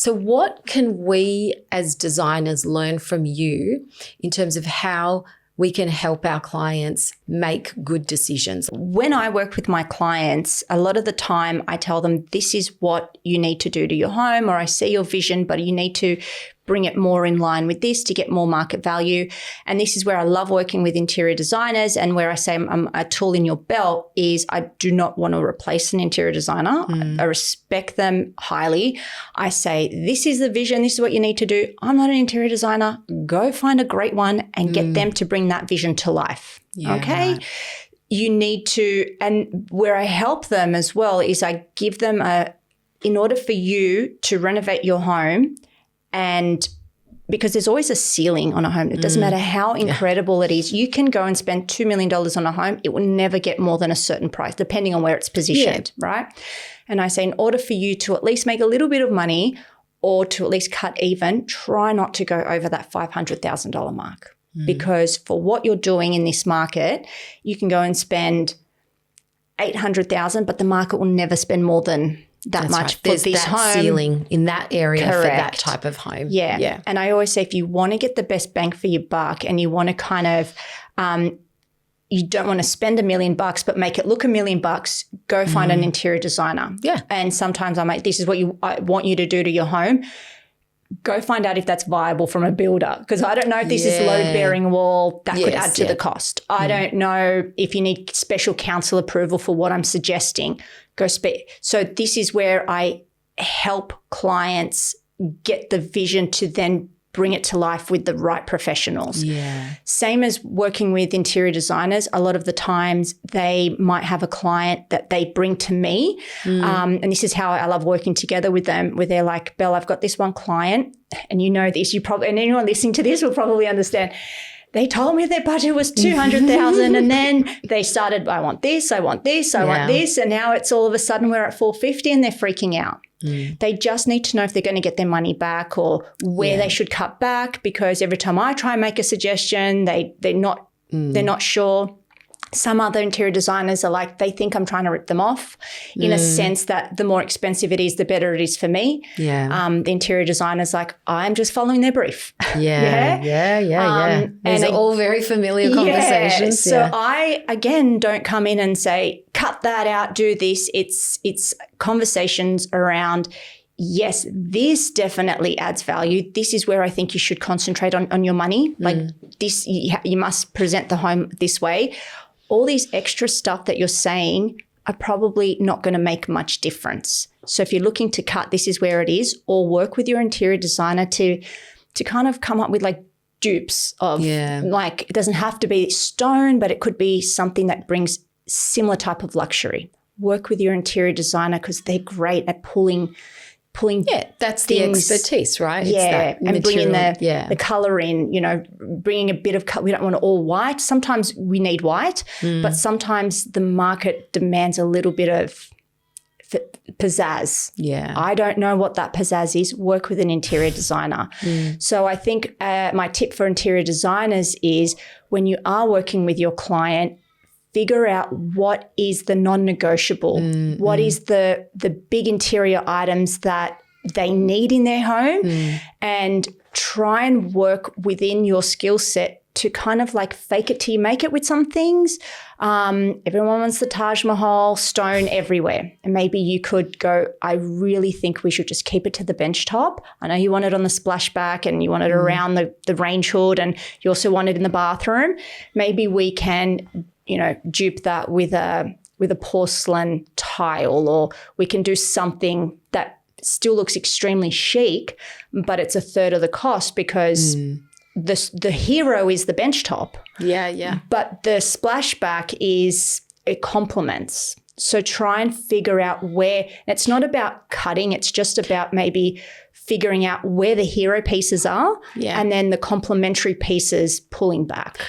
So what can we as designers learn from you in terms of how we can help our clients make good decisions? When I work with my clients, a lot of the time I tell them this is what you need to do to your home, or I see your vision, but you need to bring it more in line with this to get more market value. And this is where I love working with interior designers, and where I say I'm a tool in your belt is I do not want to replace an interior designer. I respect them highly. I say, this is the vision. This is what you need to do. I'm not an interior designer. Go find a great one and get them to bring that vision to life. Yeah, okay. right. You need to, and where I help them as well is I give them in order for you to renovate your home, and because there's always a ceiling on a home. It doesn't matter how incredible it is. You can go and spend $2 million on a home. It will never get more than a certain price, depending on where it's positioned, right? And I say, in order for you to at least make a little bit of money or to at least cut even, try not to go over that $500,000 mark. Because for what you're doing in this market, you can go and spend $800,000, but the market will never spend more than that much for There's this that home. ceiling in that area for that Correct. type of home. Yeah. And I always say, if you want to get the best bang for your buck and you want to kind of, you don't want to spend $1 million but make it look $1 million, go find an interior designer. Yeah. And sometimes I'm like, this is what I want you to do to your home. Go find out if that's viable from a builder, because I don't know if this is load-bearing wall. That could add to the cost. I don't know if you need special council approval for what I'm suggesting. Go speak. So this is where I help clients get the vision to then bring it to life with the right professionals. Yeah. Same as working with interior designers. A lot of the times they might have a client that they bring to me. And this is how I love working together with them, where they're like, Belle, I've got this one client, and you know this, and anyone listening to this will probably understand. They told me their budget was $200,000 and then they started, I want this, I want this, I want this. And now it's all of a sudden we're at $450 and they're freaking out. They just need to know if they're going to get their money back or where they should cut back, because every time I try and make a suggestion, they're not sure. Some other interior designers are like, they think I'm trying to rip them off in a sense that the more expensive it is, the better it is for me. Yeah. The interior designer's like, I'm just following their brief. Yeah. These are all very familiar conversations. So I, again, don't come in and say, cut that out, do this. It's conversations around, yes, this definitely adds value. This is where I think you should concentrate on your money. Like this, you must present the home this way. All these extra stuff that you're saying are probably not going to make much difference. So if you're looking to cut, this is where it is, or work with your interior designer to kind of come up with like dupes of like, it doesn't have to be stone, but it could be something that brings similar type of luxury. Work with your interior designer because they're great at pulling that's things, the expertise, right? Yeah, it's that and bringing material, the color in, bringing a bit of color. We don't want it all white. Sometimes we need white, but sometimes the market demands a little bit of pizzazz. Yeah. I don't know what that pizzazz is. Work with an interior designer. So I think my tip for interior designers is, when you are working with your client, figure out what is the non-negotiable, what is the big interior items that they need in their home, and try and work within your skill set to kind of like fake it till you make it with some things. Everyone wants the Taj Mahal stone everywhere. And maybe you could go, I really think we should just keep it to the bench top. I know you want it on the splashback and you want it around the range hood, and you also want it in the bathroom. Maybe we can dupe that with a porcelain tile, or we can do something that still looks extremely chic, but it's a third of the cost, because the hero is the bench top. Yeah. But the splashback it complements. So try and figure out where. It's not about cutting. It's just about maybe figuring out where the hero pieces are, and then the complementary pieces pulling back.